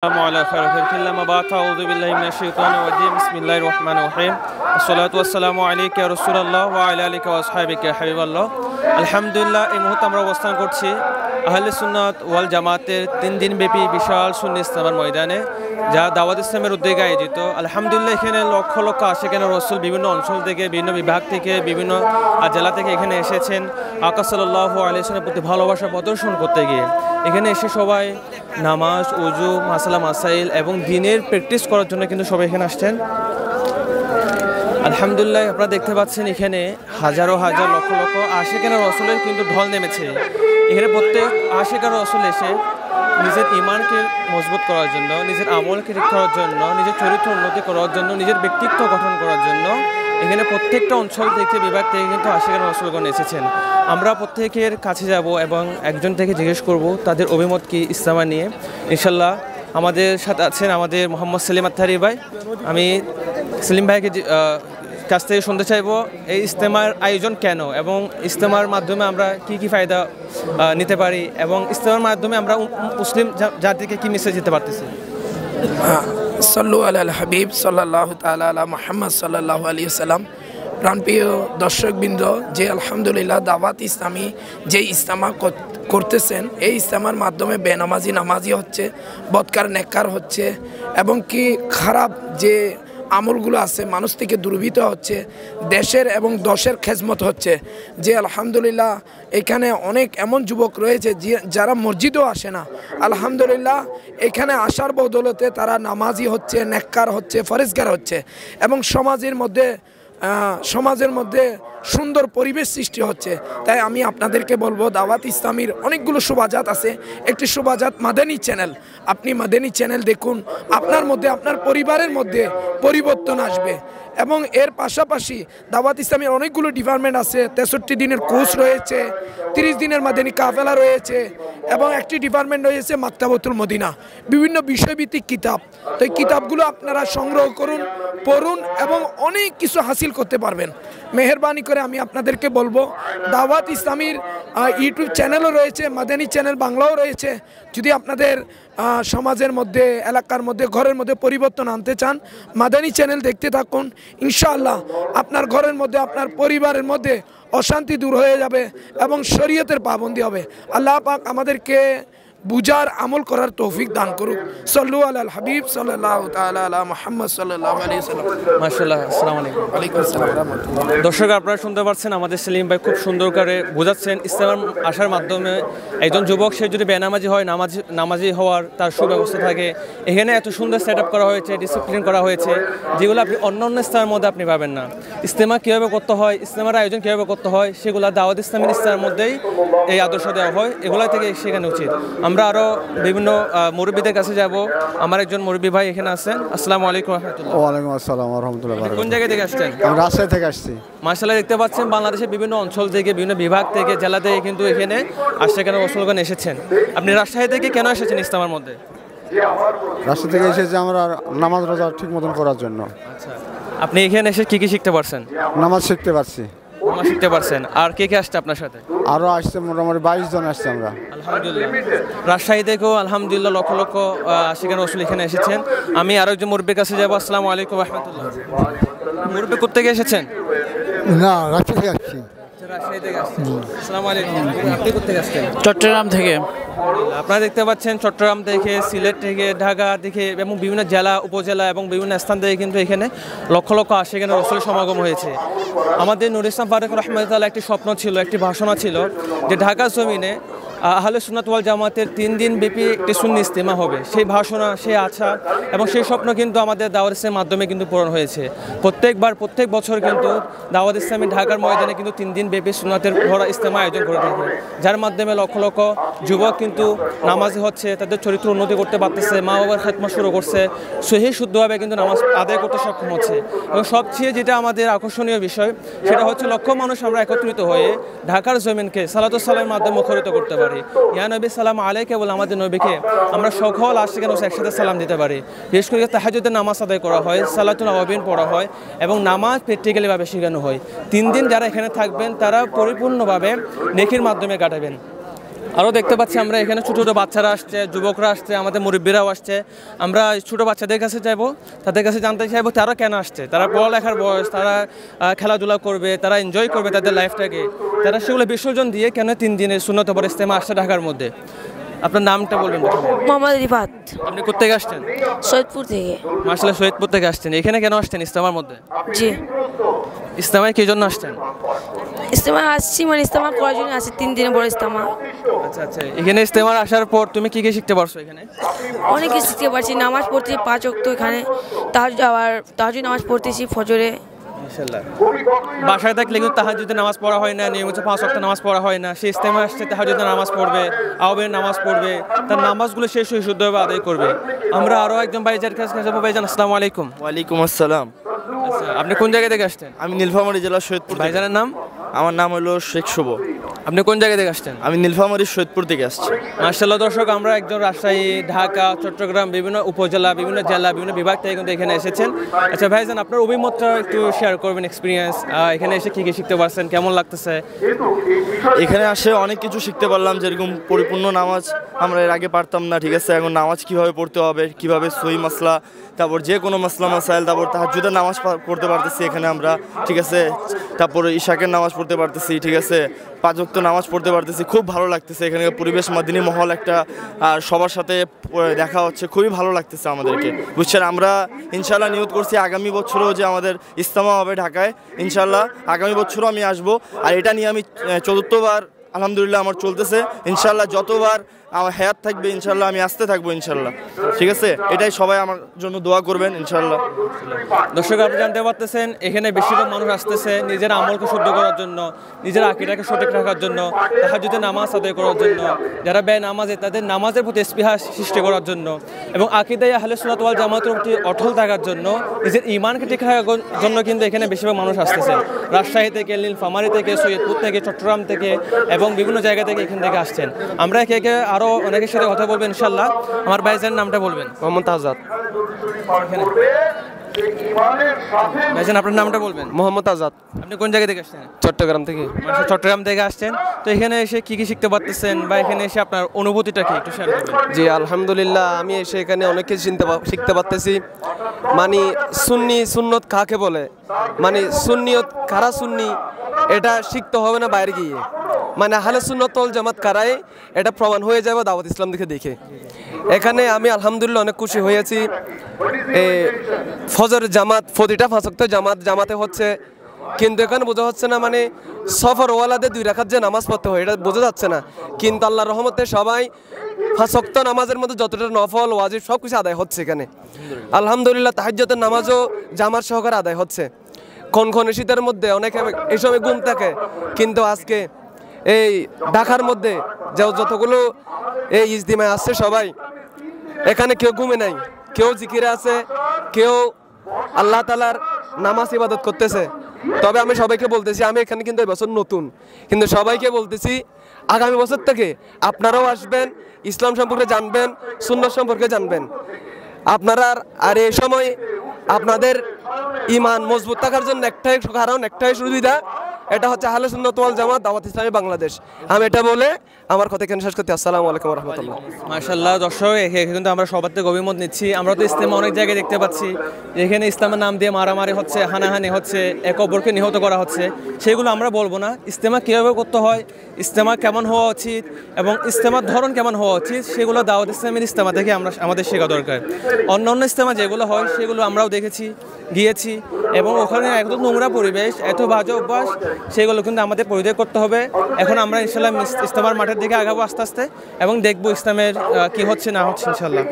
على خير خلق الله ما بعد أعوذ بالله من الشيطان الرجيم بسم الله الرحمن الرحيم الصلاة والسلام عليك يا رسول الله وعلى آلك وأصحابك يا حبيب الله আলহামদুলিল্লাহ এই মুহূর্তে আমরা অবস্থান করছি আহলে সুন্নাত ওয়াল জামাতের 3 দিন ব্যাপী বিশাল সুন্নি ইজতেমার ময়দানে যা দাওয়াত ইসলামের উদ্যোগে আয়োজিত। আলহামদুলিল্লাহ এখানে লক্ষ লক্ষ আশিকানে রাসূল বিভিন্ন অঞ্চল থেকে বিভিন্ন বিভাগ থেকে বিভিন্ন জেলা থেকে এখানে এসেছেন আকা সাল্লাল্লাহু আলাইহি ওয়াসাল্লামের প্রতি ভালোবাসা প্রদর্শন করতে গিয়ে। এখানে এসে সবাই নামাজ ওযু মাসালা মাসাইল এবং দ্বীনের প্র্যাকটিস করার জন্য কিন্তু সবাই এখানে আসছেন। আলহামদুলিল্লাহ আপনারা দেখতে পাচ্ছেন এখানে হাজারো হাজার লক্ষ লক্ষ আশিকানে রাসূলের কিন্তু ঢল নেমেছে। এখানে প্রত্যেক আশিকানে রাসূল এসে নিজের ঈমানকে মজবুত করার জন্য, নিজের আমলকে ঠিক করার জন্য, নিজের চরিত্র উন্নতি করার জন্য, নিজের ব্যক্তিত্ব গঠন করার জন্য এখানে প্রত্যেকটা অঞ্চল থেকে বিভাগ থেকে কিন্তু আশিকানে রাসূলগণ এসেছেন। আমরা প্রত্যেকের কাছে যাব এবং একজন থেকে জিজ্ঞেস করব তাদের অভিমত কি ইসলাম নিয়ে। ইনশাল্লাহ আমাদের সাথে আছেন আমাদের মোহাম্মদ সেলিম আত্তারি ভাই। আমি সেলিম ভাইকে কাছ থেকে শুনতে চাইবো এই ইজতেমার আয়োজন কেন এবং ইজতেমার মাধ্যমে আমরা কি কি ফায়দা নিতে পারি এবং ইজতেমার মাধ্যমে আমরা মুসলিম জাতিকে কি মেসেজ দিতে পারতেছি। সাল্লু আলাল হাবিব সাল্লাল্লাহু তাআলা আলা মুহাম্মদ সাল্লাল্লাহু আলাইহি ওয়াসাল্লাম। প্রাণপ্রিয় দর্শকবৃন্দ, যে আলহামদুলিল্লাহ দাওয়াত ইসলামী যে ইজতেমা করতেছেন, এই ইজতেমার মাধ্যমে বেনামাজি নামাজি হচ্ছে, বদকার নেককার হচ্ছে এবং কি খারাপ যে আমলগুলো আছে মানুষ থেকে দুর্বৃত হচ্ছে, দেশের এবং দশের খেজমত হচ্ছে। যে আলহামদুলিল্লাহ এখানে অনেক এমন যুবক রয়েছে যারা মসজিদেও আসে না, আলহামদুলিল্লাহ এখানে আসার বদৌলতে তারা নামাজি হচ্ছে, নেককার হচ্ছে, ফরেজগার হচ্ছে এবং সমাজের মধ্যে সুন্দর পরিবেশ সৃষ্টি হচ্ছে। তাই আমি আপনাদেরকে বলবো দাওয়াত ইসলামীর অনেকগুলো শোভাজাত আছে। একটি শোভাজাত মাদানী চ্যানেল, আপনি মাদানী চ্যানেল দেখুন, আপনার মধ্যে আপনার পরিবারের মধ্যে পরিবর্তন আসবে। এবং এর পাশাপাশি দাওয়াত ইসলামের অনেকগুলো ডিপার্টমেন্ট আছে, 63 দিনের কোর্স রয়েছে, 30 দিনের মাদানী কাফেলা রয়েছে এবং একটি ডিপার্টমেন্ট রয়েছে মাকতাবাতুল মদিনা, বিভিন্ন বিষয়ভিত্তিক কিতাব। তো এই কিতাবগুলো আপনারা সংগ্রহ করুন, পড়ুন এবং অনেক কিছু হাসিল করতে পারবেন। মেহেরবানি করে আমি আপনাদেরকে বলবো দাওয়াত ইসলামীর ইউটিউব চ্যানেলও রয়েছে, মাদানী চ্যানেল বাংলাও রয়েছে। যদি আপনাদের সমাজের মধ্যে, এলাকার মধ্যে, ঘরের মধ্যে পরিবর্তন আনতে চান, মাদানী চ্যানেল দেখতে থাকুন। ইনশাআল্লাহ আপনার ঘরের মধ্যে, আপনার পরিবারের মধ্যে অশান্তি দূর হয়ে যাবে এবং শরীয়তের পাবন্দি হবে। আল্লাহ পাক আমাদেরকে বুঝার আমল করার তৌফিক দান করুক। সাল্লু আলাল হাবিব সাল্লাল্লাহু তাআলা আলা মুহাম্মদ সাল্লাল্লাহু আলাইহি ওয়াসাল্লাম। মাশাআল্লাহ, আসসালামু আলাইকুম। ওয়ালাইকুম আসসালাম ওয়া রাহমাতুল্লাহ। দর্শক আপনারা শুনতে পাচ্ছেন আমাদের সেলিম ভাই খুব সুন্দর করে বোঝাচ্ছেন ইসলাম আসার মাধ্যমে একজন যুবক সে যদি বেনামাজি হয় নামাজি হওয়ার তার সুব্যবস্থা থাকে। এখানে এত সুন্দর সেট আপ করা হয়েছে, ডিসিপ্লিন করা হয়েছে যেগুলো আপনি অন্য স্থানের মধ্যে আপনি পাবেন না। ইজতেমা কীভাবে করতে হয়, ইজতেমার আয়োজন কীভাবে করতে হয় সেগুলো দাওয়াত ইসলামের ইজতেমার মধ্যেই এই আদর্শ দেওয়া হয়, এগুলো থেকে শেখানো উচিত। আমরা আরও বিভিন্ন মুরব্বীদের কাছে যাব। আমার একজন মুরব্বী ভাই এখানে আছেন। আসসালামু আলাইকুম ওয়া রাহমাতুল্লাহ। ওয়া আলাইকুম আসসালাম ওয়া রাহমাতুল্লাহ। কোন জায়গা থেকে আসছেন? আমি রাজশাহী থেকে আসছি। মাশাআল্লাহ, দেখতে পাচ্ছেন বাংলাদেশের বিভিন্ন অঞ্চল থেকে, বিভিন্ন বিভাগ থেকে, জেলা থেকে কিন্তু এখানে আশিকানে রাসূলগণ এসেছেন। আপনি রাজশাহী থেকে কেন এসেছেন ইজতেমার মধ্যে? রাজশাহী থেকে এসেছি আমরা নামাজ রোজা ঠিক মতন করার জন্য। আচ্ছা, আপনি এখানে এসে কি কি শিখতে পারছেন? নামাজ শিখতে পারছি। নামাজ শিখতে পারছেন। আর কে কে আসছে আপনার সাথে? আরও আসছে মোটামুটি 22 জন আসছে আমরা। আলহামদুলিল্লাহ। রাজশাহী থেকেও আলহামদুলিল্লাহ লক্ষ লক্ষ আশিকানে রাসূল এখানে এসেছেন। আমি আরো একজন মুরব্বীর কাছে যাব। আসসালামু আলাইকুম ওয়া রাহমাতুল্লাহ। মুরব্বী কোত্থেকে এসেছেন? না, রাজশাহী থেকে আসছি। রাজশাহী থেকে আসছেন। আসসালামু আলাইকুম। আপনি কোত্থেকে আসছেন? চট্টগ্রাম থেকে। আপনারা দেখতে পাচ্ছেন চট্টগ্রাম থেকে, সিলেট থেকে, ঢাকা থেকে এবং বিভিন্ন জেলা উপজেলা এবং বিভিন্ন স্থান থেকে কিন্তু এখানে লক্ষ লক্ষ আশিকানে রাসূলের সমাগম হয়েছে। আমাদের নূর ইসলাম ফারুক রাহমাতুল্লাহ একটি স্বপ্ন ছিল, একটি ভাষণা ছিল যে ঢাকা জমিনে আহলে সুন্নাত ওয়াল জামাতের 3 দিন ব্যাপী একটি সুন্নি ইজতেমা হবে। সেই ভাষণা, সেই আশা এবং সেই স্বপ্ন কিন্তু আমাদের দাওয়াত ইসলামের মাধ্যমে কিন্তু পূরণ হয়েছে। প্রত্যেক বছর কিন্তু দাওয়াত ইসলামী ঢাকার ময়দানে কিন্তু 3 দিন ব্যাপী সুন্নাতের ভরা ইজতেমা আয়োজন করে থাকে, যার মাধ্যমে লক্ষ লক্ষ যুবক কিন্তু নামাজি হচ্ছে, তাদের চরিত্র উন্নতি করতে পারতেছে, মা বাবার খেদমত শুরু করছে, সহি শুদ্ধভাবে কিন্তু নামাজ আদায় করতে সক্ষম হচ্ছে। এবং সবচেয়ে যেটা আমাদের আকর্ষণীয় বিষয় সেটা হচ্ছে লক্ষ মানুষ আমরা একত্রিত হয়ে ঢাকার জমিনকে সালাতুস সালামের মাধ্যমে মুখরিত করতে পারি। ইয়া নবী সালাম আলাইকা বলে আমাদের নবীকে আমরা সকল আশিকানে একসাথে সালাম দিতে পারি। বিশেষ করে তাহাজ্জুদের নামাজ আদায় করা হয়, সালাতুল আওয়াবিন পড়া হয় এবং নামাজ প্র্যাকটিক্যালিভাবে শেখানো হয়। 3 দিন যারা এখানে থাকবেন তারা পরিপূর্ণভাবে নেকির মাধ্যমে কাটাবেন। আরও দেখতে পাচ্ছি আমরা এখানে ছোটো ছোটো বাচ্চারা আসছে, যুবকরা আসছে, আমাদের মুরব্বীরাও আসছে। আমরা ছোটো বাচ্চাদের কাছে যাবো, তাদের কাছে জানতে চাইবো তারা কেন আসছে। তারা পড়ালেখার বয়স, তারা খেলাধুলা করবে, তারা এনজয় করবে তাদের লাইফটাকে, তারা সেগুলো বিসর্জন দিয়ে কেন 3 দিনের সুন্নত ওয়াল ইজতেমা আসছে ঢাকার মধ্যে। আপনার নামটা বলবেন? মোহাম্মদ রিফাত। আপনি কোথেকে আসছেন? সৈয়দপুর থেকে। মাশাআল্লাহ, সৈয়দপুর থেকে আসছেন। এখানে কেন আসছেন ইজতেমার মধ্যে? জি। ইজতেমায় কী জন্য আসছেন? ইজতেমা আসছি, মানে ইজতেমা করার জন্য আসছি, 3 দিনের বড় ইজতেমা। আচ্ছা আচ্ছা, এখানে ইজতেমার আসার পর তুমি কি কি শিখতে পারছো এখানে? অনেক কিছু শিখতে পারছি। নামাজ পড়তেছি 5 ওয়াক্ত এখানে, তাহাজ্জুদ নামাজ পড়তেছি ফজরে। ইনশাআল্লাহ। বাসায় থাকলে কিন্তু তাহাজ্জুদের নামাজ পড়া হয় না, নিয়মিত 5 ওয়াক্ত নামাজ পড়া হয় না। সেই ইজতেমা আসছে, তাহাজ্জুদের নামাজ পড়বে, আওয়ামের নামাজ পড়বে, তার নামাজগুলো শেষ হয়ে শুদ্ধভাবে আদায় করবে। আমরা আরও একজন ভাইজার কাছে যাবো। ভাইজান আসসালামু আলাইকুম। ওয়ালাইকুম আসসালাম। আচ্ছা, আপনি কোন জায়গা থেকে আসছেন? আমি নীলফামারী জেলা সৈয়দপুর। ভাইজানের নাম? আমার নাম হলো শেখ শুভ। আপনি কোন জায়গা থেকে আসছেন? আমি নীলফামারী সৈয়দপুর থেকে আসছি। মাশাআল্লাহ দর্শক, আমরা একজন রাজশাহী, ঢাকা, চট্টগ্রাম, বিভিন্ন উপজেলা, বিভিন্ন জেলা, বিভিন্ন বিভাগ থেকে কিন্তু এখানে এসেছেন। আচ্ছা ভাইজান, আপনার অভিমতটা একটু শেয়ার করবেন, এক্সপিরিয়েন্স, এখানে এসে কী কী শিখতে পারছেন, কেমন লাগতেছে? এখানে আসে অনেক কিছু শিখতে পারলাম, যেরকম পরিপূর্ণ নামাজ আমরা এর আগে পারতাম না, ঠিক আছে। এখন নামাজ কিভাবে পড়তে হবে, কিভাবে সহি মাসলা, তারপর যে কোনো মাসলা মাসাইল, তারপর তাহাজ্জুদের নামাজ পড়তে পারতেছি এখানে আমরা, ঠিক আছে। তারপর ইশাকের নামাজ পড়তে পারতেছি, ঠিক আছে। 5 ওয়াক্ত নামাজ পড়তে পারতেছি। খুব ভালো লাগতেছে এখানকার পরিবেশ, মাদিনী মহল একটা, আর সবার সাথে দেখা হচ্ছে, খুবই ভালো লাগতেছে আমাদেরকে, বুঝছেন। আমরা ইনশাল্লাহ নিয়ত করছি আগামী বছরও যে আমাদের ইজতেমা হবে ঢাকায়, ইনশাল্লাহ আগামী বছরও আমি আসবো। আর এটা নিয়ে আমি 4বার আলহামদুলিল্লাহ আমার চলতেছে। ইনশাল্লাহ যতবার আমার হায়াত থাকবে ইনশাল্লাহ আমি আসতে থাকবো ইনশাল্লাহ, ঠিক আছে। এটাই সবাই আমার জন্য দোয়া করবেন ইনশাল্লাহ। দর্শক, আপনি জানতে পারতেছেন এখানে বেশিরভাগ মানুষ আসতেছে নিজের আমলকে শুদ্ধ করার জন্য, নিজের আকীদাকে সঠিক রাখার জন্য, তাহাজ্জুদের নামাজ আদায় করার জন্য, যারা নামাজে তাদের নামাজের প্রতি স্পৃহা সৃষ্টি করার জন্য, এবং আকীদায়ে আহলে সুন্নাত ওয়াল জামাতের প্রতি অটল থাকার জন্য, নিজের ঈমানকে ঠিক রাখার জন্য কিন্তু এখানে বেশিরভাগ মানুষ আসতেছে। রাজশাহী থেকে, নীলফামারী থেকে, সৈয়দপুর থেকে, চট্টগ্রাম থেকে এবং বিভিন্ন জায়গা থেকে এখান থেকে আসছেন। আমরা একে আরও অনেকের সাথে কথা বলবেন ইনশাল্লাহ। আমার ভাইজানের নামটা বলবেন? মোহাম্মদ আজাদ। ভাইজান, আপনার নামটা বলবেন? মোহাম্মদ আজাদ। আপনি কোন জায়গা থেকে আসছেন? চট্টগ্রাম থেকে। চট্টগ্রাম থেকে আসছেন। তো এখানে এসে কি কি শিখতে পারতেছেন, বা এখানে এসে আপনার অনুভূতিটা কি একটু শেয়ার করবেন? জি আলহামদুলিল্লাহ, আমি এসে এখানে অনেক কিছু শিখতে পারতেছি। মানে সুন্নত কাকে বলে, মানে সুন্নিয়ত কারা সুন্নি, এটা শিখতে হবে না বাইরে গিয়ে। মানে আহলে সুন্নাত ওয়াল জামাত কারাই, এটা প্রমাণ হয়ে যাবে দাওয়াত ইসলাম দেখে। এখানে আমি আলহামদুলিল্লাহ অনেক খুশি হয়েছি। ফজর জামাত, প্রতিটা 5 ওয়াক্ত জামাতে হচ্ছে, কিন্তু এখানে বোঝা হচ্ছে না, মানে সফর ওয়ালাদের 2 রাকাত যে নামাজ পড়তে হয় এটা বোঝা যাচ্ছে না। কিন্তু আল্লাহর রহমতে সবাই 5 ওয়াক্ত নামাজের মধ্যে যতটা নফল ওয়াজিব সব কিছু আদায় হচ্ছে এখানে আলহামদুলিল্লাহ। তাহাজ্জুদের নামাজও জামাত সহকারে আদায় হচ্ছে। কোন শীতের মধ্যে অনেকে এই সময় ঘুম থাকে, কিন্তু আজকে এই ঢাকার মধ্যে যতগুলো এই ইজতিমায় আসছে সবাই এখানে কেউ ঘুমে নাই, কেউ জিকিরে আছে, কেউ আল্লাহ তাআলার নামাজ ইবাদত করতেছে। তবে আমি সবাইকে বলতেছি, আমি এখানে কিন্তু এই বছর নতুন, কিন্তু সবাইকে বলতেছি আগামী বছর থেকে আপনারাও আসবেন, ইসলাম সম্পর্কে জানবেন, সুন্নাত সম্পর্কে জানবেন। আপনারা আর এই সময় আপনাদের ঈমান মজবুত থাকার জন্য একটাই সুবিধা, এটা হচ্ছে আহলে সুন্নাত ওয়াল জামাত দাওয়াত ইসলামী বাংলাদেশ। আমি এটা বলে আমার কথা এখানে শেষ করতে। আসসালামু আলাইকুম ওয়া রাহমাতুল্লাহ। মাশাআল্লাহ দর্শক, এখানে কিন্তু আমরা সবার থেকে অভিমত নিচ্ছি। আমরা তো ইজতেমা অনেক জায়গায় দেখতে পাচ্ছি, এখানে ইসলামের নাম দিয়ে মারামারি হচ্ছে, হানাহানি হচ্ছে, একে অপরকে নিহত করা হচ্ছে। সেগুলো আমরা বলবো না। ইজতেমা কীভাবে করতে হয়, ইজতেমা কেমন হওয়া উচিত এবং ইজতেমার ধরন কেমন হওয়া উচিত, সেগুলো দাওয়াত ইসলামের ইজতেমা থেকে আমাদের শেখা দরকার। অন্য ইজতেমা যেগুলো হয় সেগুলো আমরাও দেখেছি, গিয়েছি, এবং ওখানে একদম নোংরা পরিবেশ, এত বাজে অভ্যাস, সেগুলো কিন্তু আমাদের পরিত্যাগ করতে হবে। এখন আমরা ইনশাল্লাহ ইজতেমার মাঠের দিকে আগাবো আস্তে আস্তে, এবং দেখবো ইসলামের কি হচ্ছে না হচ্ছে ইনশাল্লাহ।